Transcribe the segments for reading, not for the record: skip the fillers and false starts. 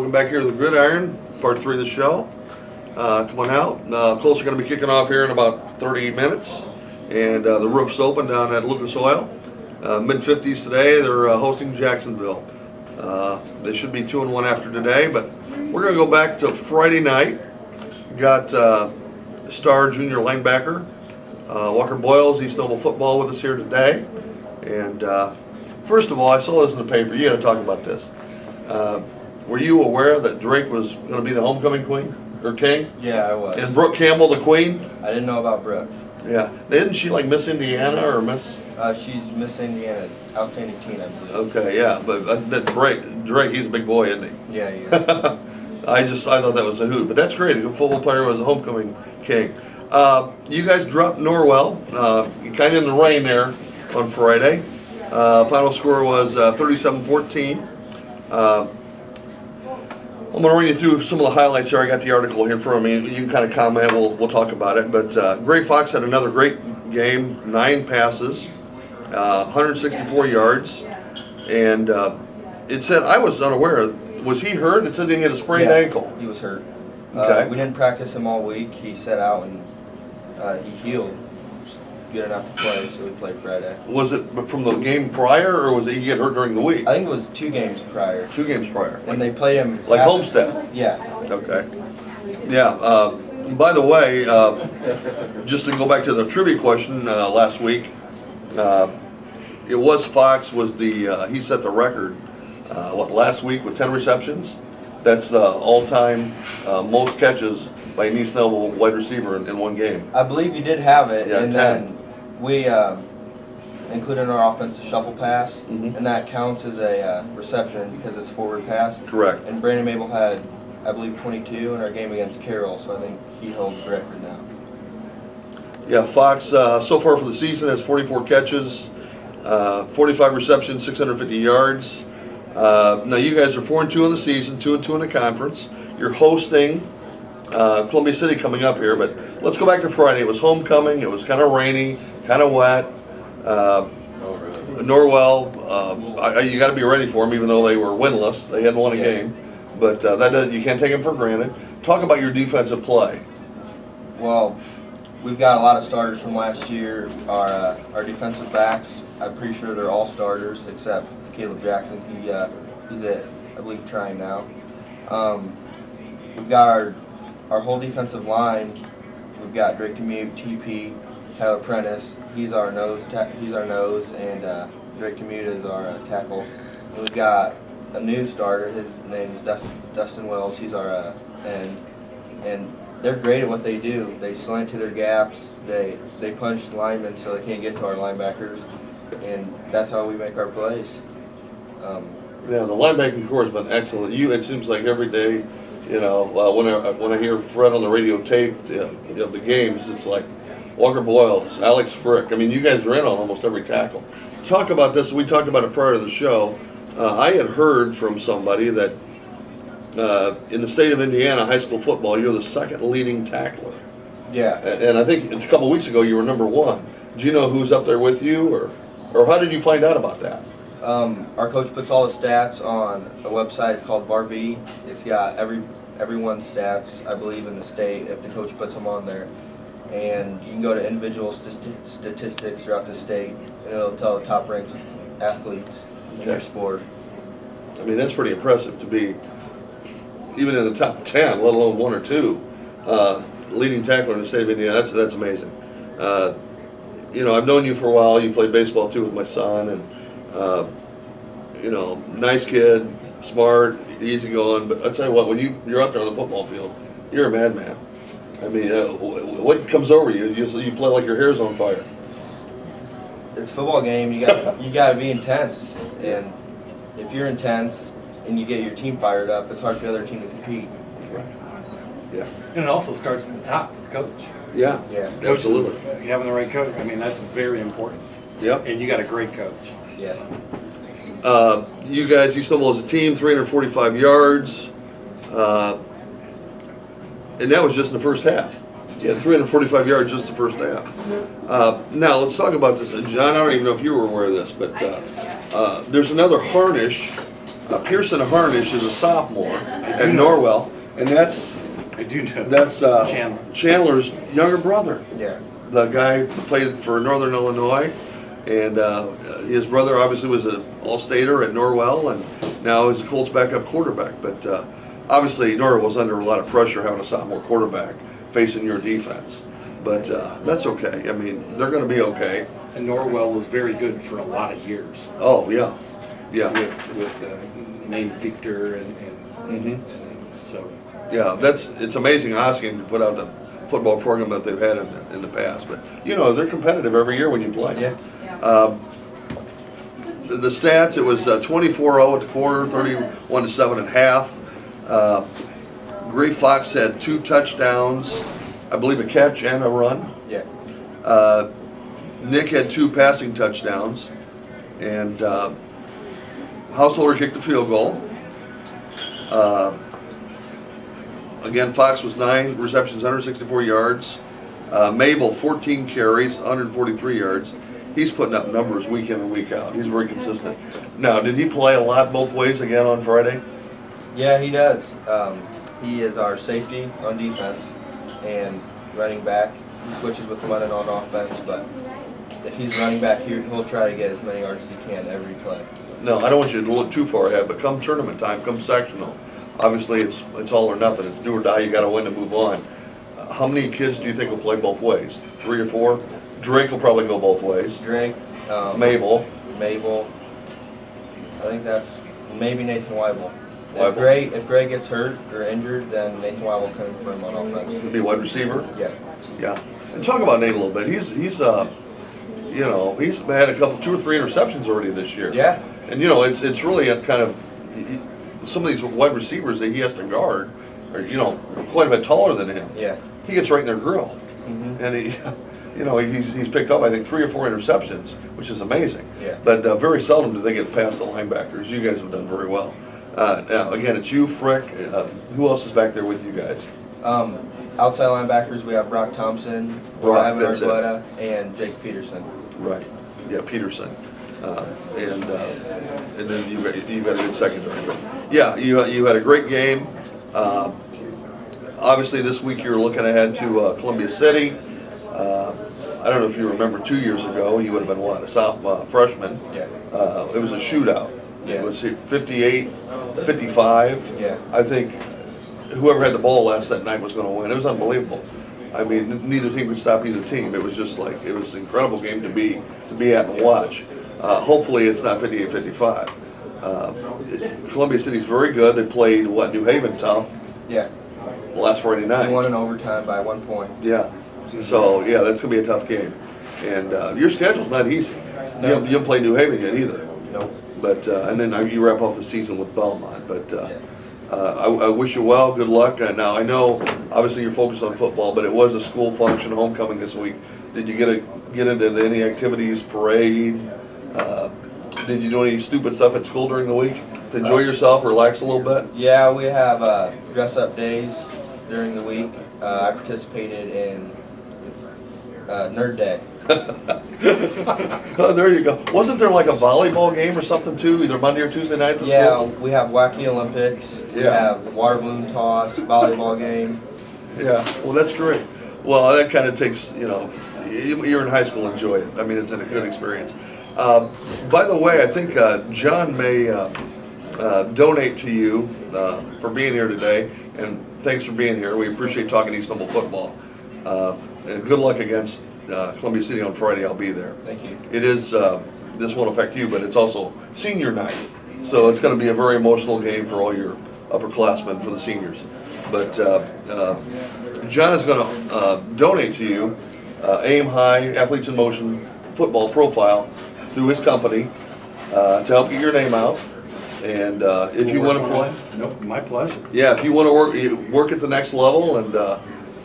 Welcome back here to the Gridiron, part 3 of the show. Come on out. Colts are going to be kicking off here in about 30 minutes, and the roof's open down at Lucas Oil. Mid-50s today. They're hosting Jacksonville. They should be 2-1 after today, but we're going to go back to Friday night. Got star junior linebacker Walker Boyles, East Noble football, with us here today. And first of all, I saw this in the paper. You got to talk about this. Were you aware that Drake was going to be the homecoming queen or king? Yeah, I was. And Brooke Campbell the queen? I didn't know about Brooke. Yeah. Isn't she like Miss Indiana or Miss? She's Miss Indiana, outstanding teen, I believe. Okay, yeah. But that Drake, he's a big boy, isn't he? Yeah, he is. I thought that was a hoot. But that's great. A good football player was a homecoming king. You guys dropped Norwell, kind of in the rain there on Friday. Final score was 37-14. I'm going to run you through some of the highlights here. I got the article here in front of me. You can kind of comment. We'll talk about it. But Gray Fox had another great game. 9 passes, 164 yards, and it said, I was unaware. Was he hurt? It said he had a sprained ankle. He was hurt. Okay. We didn't practice him all week. He sat out and he healed. Good enough to play, so we played Friday. Was it from the game prior, or was it he get hurt during the week? I think it was 2 games prior. 2 games prior. And they played him like Homestead. Yeah. Okay. Yeah. By the way, just to go back to the trivia question last week, it was Fox was he set the record. Last week with 10 receptions? That's the all-time most catches by an East Noble wide receiver in one game. I believe you did have it, Yeah, and 10. then we included in our offense the shuffle pass, and that counts as a reception because it's forward pass. Correct. And Brandon Mabel had, I believe, 22 in our game against Carroll, so I think he holds the record now. Yeah, Fox so far for the season has 44 catches, 45 receptions, 650 yards. Now you guys are 4-2 in the season, 2-2 in the conference. You're hosting Columbia City coming up here, but let's go back to Friday. It was homecoming. It was kind of rainy, kind of wet. Norwell, you got to be ready for them, even though they were winless. They hadn't won a game, but you can't take them for granted. Talk about your defensive play. Well, we've got a lot of starters from last year. Our defensive backs, I'm pretty sure they're all starters except Caleb Jackson. He's I believe, trying now. We've got our whole defensive line. We've got Drake Demuth, TP, Tyler Prentice. He's our nose, and Drake Demuth is our tackle. And we've got a new starter. His name is Dustin Wells. He's our end. And they're great at what they do. They slant to their gaps. They punch the linemen so they can't get to our linebackers, and that's how we make our plays. Yeah, the linebacking core has been excellent. It seems like every day, when I hear Fred on the radio tape of the games, it's like Walker Boyles, Alex Frick. I mean, you guys are in on almost every tackle. Talk about this. We talked about it prior to the show. I had heard from somebody that in the state of Indiana, high school football, you're the second leading tackler. Yeah. And I think a couple weeks ago you were number 1. Do you know who's up there with you, or how did you find out about that? Our coach puts all the stats on a website. It's called Bar-B. It's got everyone's stats, I believe, in the state if the coach puts them on there. And you can go to individual statistics throughout the state, and it'll tell the top-ranked athletes in their sport. I mean, that's pretty impressive to be even in the top 10, let alone 1 or 2, leading tackler in the state of Indiana. That's amazing. I've known you for a while. You played baseball too with my son, and nice kid, smart, easygoing. But I tell you what, when you're out there on the football field, you're a madman. I mean, what comes over you? You play like your hair's on fire. It's a football game. You got to be intense, and if you're intense and you get your team fired up, it's hard for the other team to compete. Right. Yeah. And it also starts at the top with the coach. Yeah. Yeah. Absolutely. Having the right coach, I mean, that's very important. Yep. And you got a great coach. Yeah. You guys, you stumbled as a team, 345 yards, and that was just in the first half. You had 345 yards just the first half. Now, let's talk about this. John, I don't even know if you were aware of this, but there's another Harnish. Pearson Harnish is a sophomore. I at Norwell, and that's I do know. Chandler. Chandler's younger brother. Yeah. The guy that played for Northern Illinois, and his brother obviously was an All-Stater at Norwell, and now is a Colts backup quarterback. But obviously Norwell was under a lot of pressure having a sophomore quarterback facing your defense. But that's okay. I mean, they're going to be okay. And Norwell was very good for a lot of years. Oh, yeah. Yeah. With name Victor and Mm-hmm. so. Yeah, it's amazing Hosking to put out the football program that they've had in the past. But, they're competitive every year when you play. Yeah. The stats, it was 24-0 at the quarter, 31-7 at half. Gray Fox had 2 touchdowns, I believe a catch and a run. Yeah. Nick had 2 passing touchdowns, and Householder kicked the field goal. Again, Fox was 9 receptions, 164 yards. Mabel, 14 carries, 143 yards. He's putting up numbers week in and week out. He's very consistent. Now, did he play a lot both ways again on Friday? Yeah, he does. He is our safety on defense and running back. He switches with one and on offense, but if he's running back here, he'll try to get as many yards as he can every play. No, I don't want you to look too far ahead, but come tournament time, come sectional, obviously it's all or nothing. It's do or die. You got to win to move on. How many kids do you think will play both ways? 3 or 4? Drake will probably go both ways. Drake, Mabel. I think that's maybe Nathan Weibel. Weibel. If Gray gets hurt or injured, then Nathan Weibel coming for him on offense. He'll be wide receiver. Yeah. Yeah. And talk about Nate a little bit. He's he's had a couple, 2 or 3 interceptions already this year. Yeah. And it's really a kind of some of these wide receivers that he has to guard are quite a bit taller than him. Yeah. He gets right in their grill, and he's picked up I think 3 or 4 interceptions, which is amazing. Yeah. But very seldom do they get past the linebackers. You guys have done very well. Now again, it's you, Frick. Who else is back there with you guys? Outside linebackers, we have Brock Thompson, Ivan that's it. Argueta, and Jake Peterson. Right. Yeah, Peterson. And then you've got a good secondary. But yeah, you had a great game. Obviously, this week you're looking ahead to Columbia City. I don't know if you remember 2 years ago, you would have been what, a freshman. Yeah. It was a shootout. Yeah. It was 58, 55. Yeah. I think whoever had the ball last that night was going to win. It was unbelievable. I mean, neither team could stop either team. It was just like, it was an incredible game to be at and watch. Hopefully it's not 58-55. Columbia City's very good. They played, New Haven tough Yeah. last Friday night. They won in overtime by 1 point. Yeah. So, yeah, that's going to be a tough game. And your schedule's not easy. No. You don't play New Haven yet either. Nope. But and then you wrap off the season with Belmont. But I wish you well. Good luck. Now, I know, obviously, you're focused on football, but it was a school function, homecoming this week. Did you get into any activities, parade? Did you do any stupid stuff at school during the week to enjoy yourself, relax a little bit? Yeah, we have dress-up days during the week. I participated in Nerd Day. Oh, there you go. Wasn't there like a volleyball game or something too, either Monday or Tuesday night at the Yeah, school? we have Wacky Olympics. We Yeah. have water balloon toss, volleyball game. Yeah, well, that's great. Well, that kind of takes, you're in high school, enjoy it. I mean, it's a good experience. By the way, I think John may donate to you for being here today, and thanks for being here. We appreciate talking East Noble football. And good luck against Columbia City on Friday. I'll be there. Thank you. It is, this won't affect you, but it's also senior night. So it's going to be a very emotional game for all your upperclassmen, for the seniors. But John is going to donate to you Aim High Athletes in Motion football profile through his company to help get your name out. And if you want to play, Nope, my pleasure. yeah, if you want to work at the next level and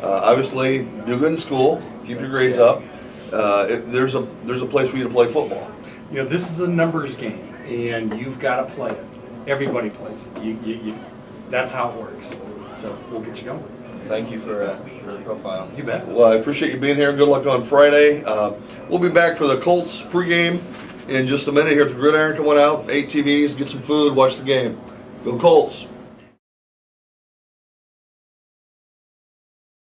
obviously do good in school, keep your grades up. There's a place for you to play football. This is a numbers game, and you've got to play it. Everybody plays it. You, that's how it works. So we'll get you going. Thank you for the profile. You bet. Well, I appreciate you being here. Good luck on Friday. We'll be back for the Colts pregame in just a minute here at the Gridiron. Coming out, 8 TVs, get some food, watch the game. Go Colts.